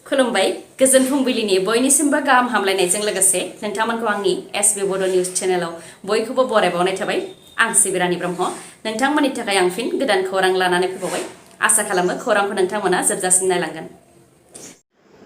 खुलुमबाय गोजोन फुंबिलिनि बयनिसिमबो गाहाम हामलायनायजों लोगोसे नोंथांमोनखौ आंनि SBBodo निउज चेनेलाव बयखौबो बरायबावनाय थाबाय। आं सिबिरानि ब्रह्म नोंथांमोननि थाखाय आं फिन गोदान खौरां लानानै फैबावबाय। आसा खालामो खौरांखौ नोंथांमोना जोबजासिम नायलांगोन।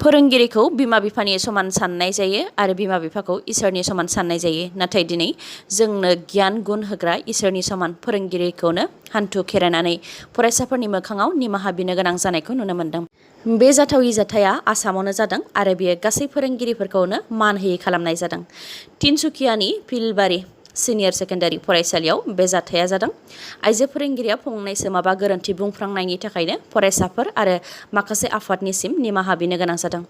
फोरोंगिरिखौ बिमा बिफानि समान साननाय जायो आरो बिमा बिफाखौ इसोरनि समान साननाय जायो। नाथाय दिनै जोंनो गियान गुन होग्रा इसोरनि समान फोरोंगिरिखौनो हान्थु खेरायनानै फरायसाफोरनि मोखाङाव निमाहा बिनो गोनां जानायखौ नुनो मोन्दों। बे जाथावि जाथाया आसामावनो जादों आरो बेयो गासै फोरोंगिरिफोरखौनो मान होयै खालामनाय जादों। तिनसुकियानि फिलबारि सिनियर सेकेन्डारि फरायसालियाव बे जाथाया जादों। आइजो फोरोंगिरिया फंनैसो माबा गोरोन्थि बुंफ्रांनायनि थाखायनो फरायसाफोर आरो माखासे आफादनिसिम निमाहा बिनो गोनां जादों।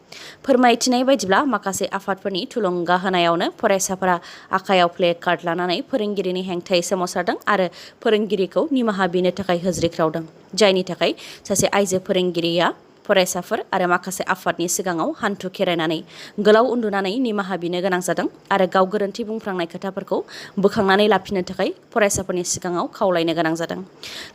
फोरमायथिनाय बायदिब्ला माखासे आफादफोरनि थुलुंगा होनायावनो फरायसाफोरा आखायाव प्ले कार्ड लानानै फोरोंगिरिनि हेंथायै सोमावसारदों आरो फोरोंगिरिखौ निमाहा बिनो थाखाय होज्रिख्रावदों। जायनि थाखाय सासे आइजो फोरोंगिरिया फरायसाफोर आरो माखासे आफादनि सिगाङाव हान्थु खेरायनानै गोलाव उन्दुनानै निमाहा बिनो गोनां जादों आरो गाव गोरोन्थि बुंफ्रांनाय खोथाफोरखौ बोखांनानै लाफिननो थाखाय फरायसाफोरनि सिगाङाव खावलायनो गोनां जादों।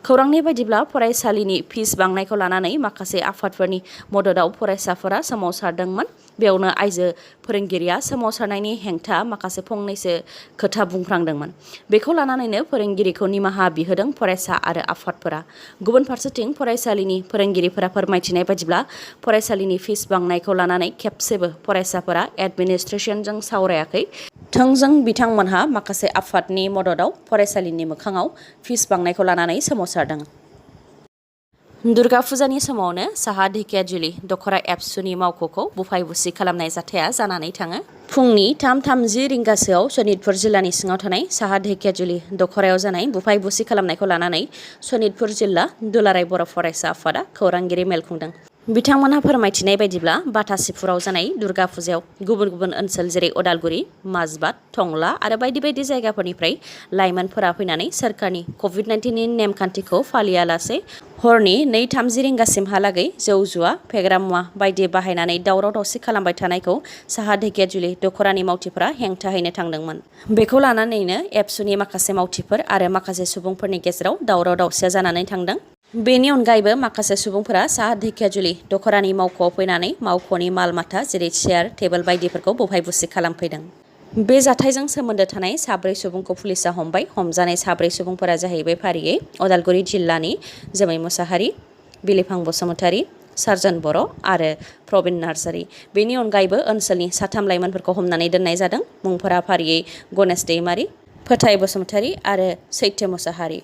खौरांनि बायदिब्ला फरायसालिनि फिस बांनायखौ लानानै माखासे आफादफोरनि मददाव फरायसाफोरा सोमावसारदोंमोन। बेयावनो आइजो फोरोंगिरिया सोमावसारनायनि हेंथा माखासे फंनैसो खोथा बुंफ्रांदोंमोन। बेखौ लानानैनो फोरोंगिरिखौ निमाहा बिहोदों फरायसा आरो आफादफोरा। गुबुन फारसेथिं फरायसालिनि फोरोंगिरिफोरा फोरमायथिनाय बायदिब्ला फरायसालिनि फिस बांनायखौ लानानै खेबसेबो फरायसाफोरा एडमिनिस्ट्रेसनजों सावरायाखै। थोंजों बिथांमोनहा माखासे आफादनि मददाव फरायसालिनि मोखाङाव फिस बांनायखौ लानानै सोमावसारदों। दुर्गा फुजानि समावनो साहा ढेकियाजुलि दख'रा एबसुनि मावख'खौ बुफाय बुसि खालामनाय जाथाया जानानै थाङो। फुंनि 3:30 रिंगासोआव सनितपुर जिल्लानि सिङाव थानाय साहा ढेकियाजुलि दख'रायाव जानाय बुफाय बुसि खालामनायखौ लानानै सनितपुर जिल्ला दुलाराय बर' फरायसा आफादा खौरांगिरि मेल खुंदों। बिथांमोनहा फोरमायथिनाय बायदिब्ला बाथासिपुराव जानाय दुर्गा फुजायाव गुबुन गुबुन ओनसोल जेरै उदालगुरि, माजबाद, टंला आरो बायदि बायदि जायगाफोरनिफ्राय लाइमोनफोरा फैनानै सोरखारनि कभिड-19नि नेमखान्थिखौ फालियालासे हरनि 2:30 रिंगासिमहालागै जौ जुवा, फेग्रा मुवा बायदि बाहायनानै दावराव दावसि खालामबाय थानायखौ साहा ढेकियाजुलि दख'रानि मावथिफोरा हेंथा हैनो थांदोंमोन। बेखौ लानानैनो एबसुनि माखासे मावथिफोर आरो माखासे सुबुंफोरनि गेजेराव दावराव दावसिया जानानै थांदों। बेनि अनगायैबो माखासे सुबुंफोरा साहा ढेकियाजुलि दख'रानि मावख'आव फैनानै मावख'नि माल माथा जेरै चेयार, टेबोल बायदिफोरखौ बुफाय बुसि खालामफैदों। बे जाथायजों सोमोन्दो थानाय 4 सुबुंखौ पुलिसआ हमबाय। हमजानाय 4 सुबुंफोरा जाहैबाय फारियै उदालगुरि जिल्लानि जोमै मुसाहारि, बिलिफां बसुमतारी, सार्जन बर' आरो प्रबिन नार्जारी। बेनि अनगायैबो ओनसोलनि 3 लाइमोनफोरखौ हमनानै दोननाय जादों। मुंफोरा फारियै गणेश दैमारी, फोथाय बसुमतारी आरो सैत्य मुसाहारि।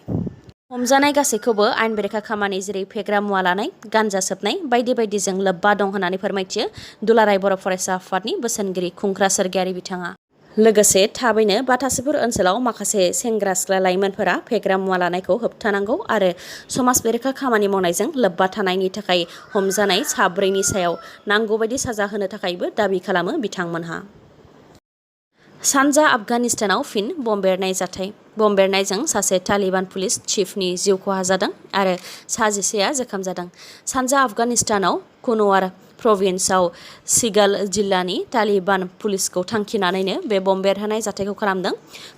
हमजानाय गासैखौबो आयेन बेरेखा खामानि जेरै फेग्रा मुवा लानाय, गान्जा सोबनाय बायदि बायदिजों लोब्बा दं होननानै फोरमायथियो दुलाराय बर' फरायसा आफादनि बोसोनगिरि खुंख्रा सोरगियारि बिथाङा। लोगोसे थाबैनो बाथासिपुर ओनसोलाव माखासे सेंग्रा सिख्ला लाइमोनफोरा फेग्रा मुवा लानायखौ होबथानांगौ आरो समाज बेरेखा खामानि मावनायजों लोब्बा थानायनि थाखाय हमजानाय 4नि सायाव नांगौबायदि साजा होनो थाखायबो दाबि खालामो बिथांमोनहा। सानजा आफगानिस्तानाव फिन बम बेरनाय जाथाय। बम बेरनायजों सासे तालिबान पुलिस चिफनि जिउ खहा जादों आरो 11 जोखोम जादों। सानजा आफगानिस्तानाव कुनवार प्रभिन्सआव सिगाल जिल्लानि तालिबान पुलिसखौ थांखिनानैनो बे बम बेरहोनाय जाथायखौ खालामदों।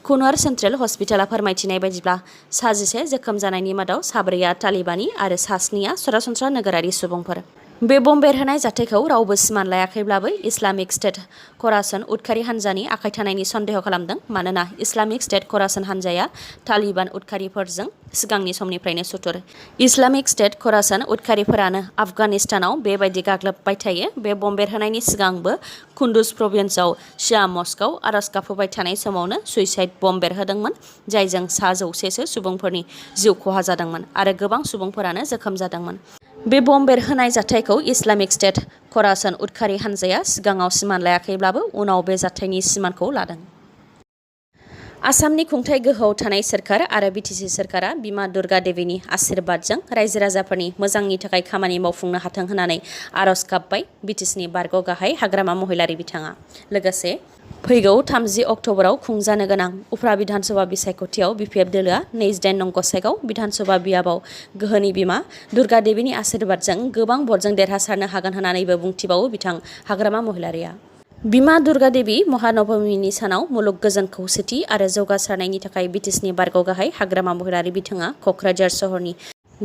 कुनवार सेन्ट्रेल हस्पिटाला फोरमायथिनाय बायदिब्ला 11 जोखोम जानायनि मादाव 4 तालिबानी आरो 7 सरासनस्रा नोगोरारि सुबुंफोर। बे बम बेरहोनाय जाथायखौ रावबो सिमान लायाखैब्लाबो इस्लामिक स्टेट खरासन उदखारि हान्जानि आखाइ थानायनि सन्देह खालामदों। मानोना इस्लामिक स्टेट खरासन हान्जाया तालिबान उदखारिफोरजों सिगांनि समनिफ्रायनो सुथुर। इस्लामिक स्टेट खरासन उदखारिफोरानो आफगानिस्तानाव बेबायदि गाग्लोबबाय थायो। बे बम बेरहोनायनि सिगांबो कुन्दुज प्रभिन्सआव शिया मस्क'आव आरज गाबहोबाय थानाय समावनो सुइसाइड बम बेरहोदोंमोन। जायजों 100 सुबुंफोरनि जिउ खहा जादोंमोन आरो गोबां सुबुंफोरानो जोखोम जादोंमोन। बे बम बेरहोनाय जाथायखौ इस्लामिक स्टेट खरासन उदखारि हान्जाया सिगाङाव सिमान लायाखैब्लाबो उनाव बे जाथायनि सिमानखौ लादों। आसामनि खुंथाय गोहोआव थानाय सोरखार आरो बिटिसि सोरखारा बिमा दुर्गा देवीनि आशीर्बादजों रायजो राजाफोरनि मोजांनि थाखाय खामानि मावफुंनो हाथों होननानै आरज गाबबाय बिटिसिनि बारग' गाहाय हाग्रामा महिलारि बिथाङा। लोगोसे फैगौ 30 अक्ट'बराव खुंजानो गोनां उफ्रा बिधानसभा बिसायख'थियाव बिपिएफ दोलोआ 28 नं गसाइगाव बिधानसभा बियाबाव गोहोनि बिमा दुर्गा देवीनि आशीर्बादजों गोबां भटजों देरहासारनो हागोन होननानैबो बुंथिबावो बिथां हाग्रामा महिलारिया। बिमा दुर्गा देवी महानबमीनि सानाव मुलुग गोजोन खौसेथि आरो जौगासारनायनि थाखाय बिटिसिनि बारग' गाहाय हाग्रामा महिलारि बिथाङा क'क्राझार सहरनि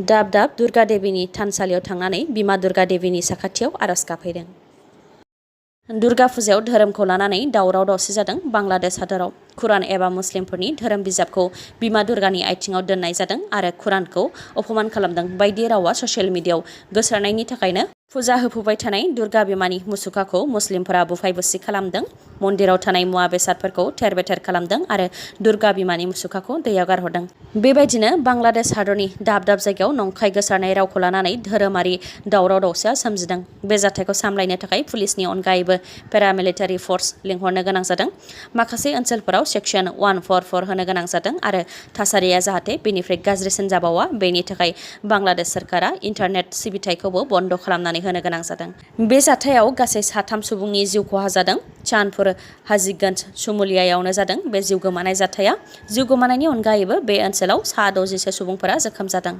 दाब दाब दुर्गा देवीनि थानसालियाव थांनानै बिमा दुर्गा देवीनि साखाथियाव आरज गाबहैदों। दुर्गा फुजायाव धोरोमखौ लानानै दावराव दावसि जादों बांलादेश हादराव। खुरान एबा मुस्लिमफोरनि धोरोम बिजाबखौ बिमा दुर्गानि आथिङाव दोननाय जादों आरो खुरानखौ अपमान खालामदों बायदि रावा ससियेल मिडियायाव गोसारनायनि थाखायनो फुजा होफुबाय थानाय दुर्गा बिमानि मुसुखाखौ मुस्लिमफोरा बुफाय बुसि खालामदों। मन्दिराव थानाय मुवा बेसादफोरखौ थेर बेथेर खालामदों आरो दुर्गा बिमानि मुसुखाखौ दैयाव गारहरदों। बेबायदिनो बांलादेश हादरनि दाब दाब जायगायाव नंखाय गोसारनाय रावखौ लानानै धोरोमारि दावराव दावसिया सोमजिदों। बे जाथायखौ सामलायनो थाखाय पुलिसनि अनगायैबो पेरामिलिटारि फर्स लिंहरनो गोनां जादों। माखासे ओनसोलफोराव सेक्सन 144 होनो गोनां जादों आरो थासारिया जाहाथे बेनिफ्राय गाज्रिसिन जाबावा बेनि थाखाय बांलादेश सरकारा इन्टारनेट सिबिथायखौबो बन्द खालामनानै होनो गोनां जादों। बे जाथायाव गासै 3 सुबुंनि जिउ खहा जादों। चानपुर हाजीगन्ज शुमुलियायावनो जादों बे जिउ गोमानाय जाथाया। जिउ गोमानायनि अनगायैबो बे ओनसोलाव 60 सुबुंफोरा जोखोम जादों।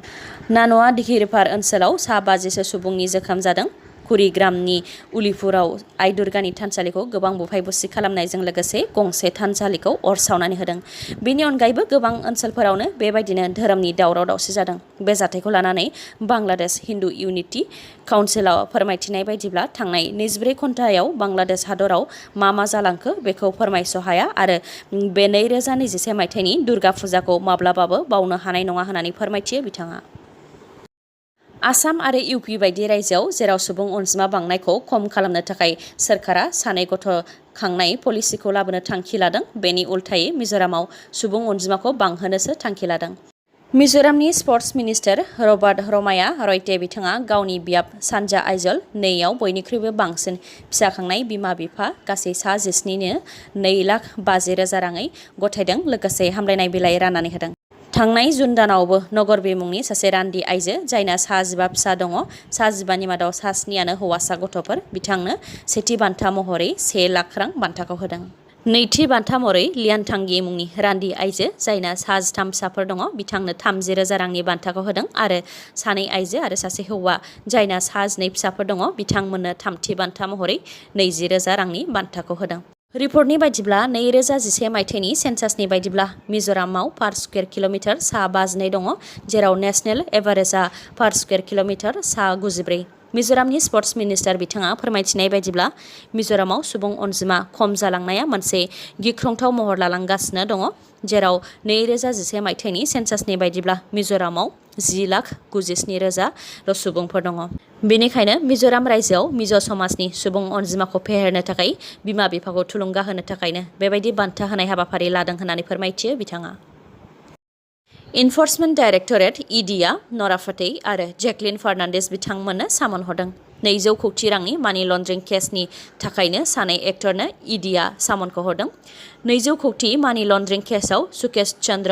नान'आ दिहिरपार ओनसोलाव 52 सुबुंनि जोखोम जादों। कुरिग्रामनि उलिपुराव आइ दुर्गानि थानसालिखौ गोबां बुफाय बुसि खालामनायजों लोगोसे गंसे थानसालिखौ अर सावनानै होदों। बेनि अनगायैबो गोबां ओनसोलफोरावनो बेबायदिनो धोरोमनि दावराव दावसि जादों। बे जाथायखौ लानानै बांलादेश हिन्दु इउनिटि काउन्सिलाव फोरमायथिनाय बायदिब्ला थांनाय 24 घन्टायाव बांलादेश हादराव मा जालांखो बेखौ फोरमायस हाया आरो बे 2021 मायथाइनि दुर्गा फुजाखौ माब्लाबाबो बावनो हानाय नङा होननानै फोरमायथियो बिथाङा। आसाम आरो इउपि बायदि रायजोआव जेराव सुबुं अनजिमा बांनायखौ खम खालामनो थाखाय सोरखारा 2 गथ' खांनाय पलिसिखौ लाबोनो थांखि लादों, बेनि उल्थायै मिज'रामाव सुबुं अनजिमाखौ बांहोनोसो थांखि लादों। मिज'रामनि स्पर्ट्स मिनिस्टार रबार्ट रमाया रयटे बिथाङा गावनि बियाब सानजा आइजल 2आव बयनिख्रुइबो बांसिन फिसा खांनाय बिमा-बिफा गासै 17नो 2,50,000 राङै गथायदों लोगोसे हामलायनाय बिलाइ राननानै होदों। थांनाय जुन दानावबो नगरबी मुंनि सासे रान्दि आइजो जायना 15 फिसा दङ, 15नि मादाव 7नियानो हौवासा गथ'फोर, बिथांनो सेथि बान्था महरै 1 लाख रां बान्थाखौ होदों। नैथि बान्था महरै लियानथांगी मुंनि रान्दि आइजो जायना 13 फिसाफोर दङ, बिथांनो 30,000 रांनि बान्थाखौ होदों आरो 2 आइजो आरो सासे हौवा जायना 12 फिसाफोर दङ, बिथांमोननो थामथि बान्था महरै 20,000 रांनि बान्थाखौ होदों। रिपर्टनि बायदिब्ला 2011 मायथाइनि सेन्सासनि बायदिब्ला मिज'रामाव पार स्कुवेर किल'मिटार सा 52 दङ, जेराव नेसनेल एभारेजआ पार स्कुवेर किल'मिटार सा 94। मिज'रामनि स्पर्ट्स मिनिस्टार बिथाङा फोरमायथिनाय बायदिब्ला मिज'रामाव सुबुं अनजिमा खम जालांनाया मोनसे गिख्रंथाव महर लालांगासिनो दङ, जेराव 2011 मायथाइनि सेन्सासनि बायदिब्ला मिज'रामाव 10,97,000 सुबुंफोर दङ। बेनिखायनो मिज'राम रायजोआव मिज' समाजनि सुबुं अनजिमाखौ फेहेरनो थाखाय बिमा-बिफाखौ थुलुंगा होनो थाखायनो बेबायदि बान्था होनाय हाबाफारि लादों होननानै फोरमायथियो बिथाङा। इनफर्समेन्ट डाइरेक्टरेट (इडि) आ नरा फतेही आरो जेक्लिन फार्नान्डेज बिथांमोननो सामन हरदों। 200 कौटि रांनि मानि लन्ड्रिं केसनि थाखायनो 2 एक्टरनो इडि आ सामनखौ हरदों। 200 कौटि मानि लन्ड्रिं केसआव सुकेश चन्द्र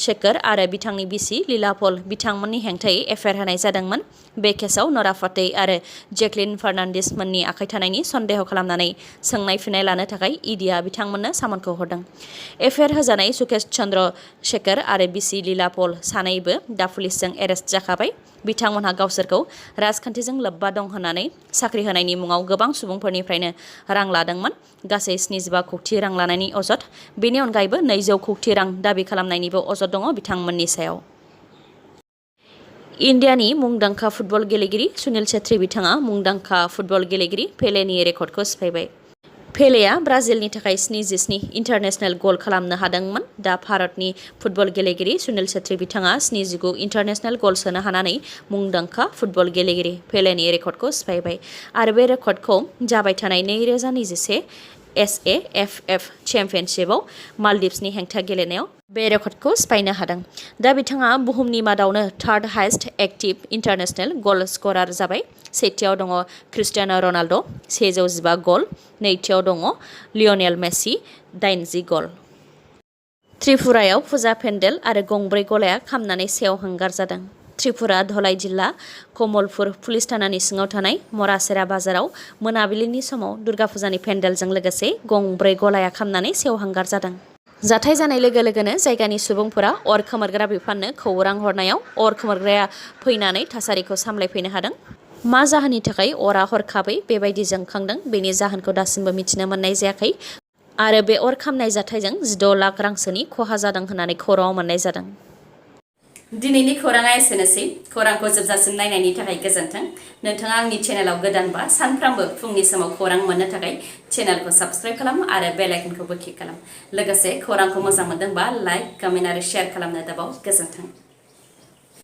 शेखर आरो बिथांनि बिसि लीला पल बिथांमोननि हेंथायै एफआइआर होनाय जादोंमोन। बे केसआव नरा फतेही आरो जेक्लिन फार्नान्डेज मोननि आखाइ थानायनि सन्देह खालामनानै सोंनाय फिननाय लानो थाखाय इडि आ बिथांमोननो सामनखौ हरदों। एफआइआर होजानाय सुकेश चन्द्र शेखर आरो बिसि लीला पल सानैबो दा पुलिसजों एरेस्ट जाखाबाय। बिथांमोनहा गावसोरखौ राजखान्थिजों लोब्बा दं होननानै साख्रि होनायनि मुङाव गोबां सुबुंफोरनिफ्रायनो रां लादोंमोन, गासै 75 कौटि रां लानायनि अजद। बेनि अनगायैबो 200 कौटि रां दाबि खालामनायनिबो अजद दङ बिथांमोननि सायाव। इन्डियानि मुंदांखा फुटबल गेलेगिरि सुनील छेत्री बिथाङा मुंदांखा फुटबल गेलेगिरि पेलेनि रेकर्डखौ सिफायबाय। पेलेआ ब्राजिलनि थाखाय 77 इन्टारनेशनेल गल खालामनो हादोंमोन। दा भारतनि फुटबल गेलेगिरि सुनील छेत्री बिथाङा 79 इन्टारनेशनेल गल सोनो हानानै मुंदांखा फुटबल गेलेगिरि पेलेनि रेकर्डखौ सिफायबाय आरो बे रेकर्डखौ जाबाय थानाय 2021 SAFF चेम्पियनशिपआव मालदिभ्सनि हेंथा गेलेनायाव बे रेकर्डखौ सिफायनो हादों। दा बिथाङा बुहुमनि मादावनो थार्ड हाइस्ट एक्टिभ इन्टारनेशनेल गल स्करार जाबाय। सेथियाव दङ क्रिस्टियानो रनाल्ड' 115 गल, नैथियाव दङ लियनेल मेसि 80 गल। त्रिपुरायाव फुजा पेन्डेल आरो गंब्रै गलाया खामनानै सेवहांगार जादों। त्रिपुरा धलाई जिल्ला कमलपुर पुलिस थानानि सिङाव थानाय मरासेरा बाजाराव मोनाबिलिनि समाव दुर्गा फुजानि पेन्डेलजों लोगोसे गंब्रै गलाया खामनानै सेवहांगार जादों। जाथाय जानाय लोगो लोगोनो जायगानि सुबुंफोरा अर खोमोरग्रा बिफाननो खौरां हरनायाव अर खोमोरग्राया फैनानै थासारिखौ सामलायफैनो हादों। मा जाहोननि थाखाय अरा हरखाबै बेबायदि जोंखांदों बेनि जाहोनखौ दासिमबो मिथिनो मोननाय जायाखै आरो बे अर खामनाय जाथायजों 16 लाख रांसोनि खहा जादों होननानै खौराङाव मोननाय जादों। दिनैनि खौराङा एसेनोसै खौरांखौ जोबजासिम नायनायनि थाखाय गोजोन्थों नोंथाङा आंनि चेनेलाव गोदानबा सानफ्रामबो फुंनि समाव खौरां मोननो थाखाय चेनेलखौ साबस्क्राइब खालाम आरो बेल आइकनखौबो क्लिक खालाम लोगोसे खौरांखौ मोजां मोनदोंबा लाइक कमेन्ट आरो शेयार खालामनो दाबाव गोजोन्थों।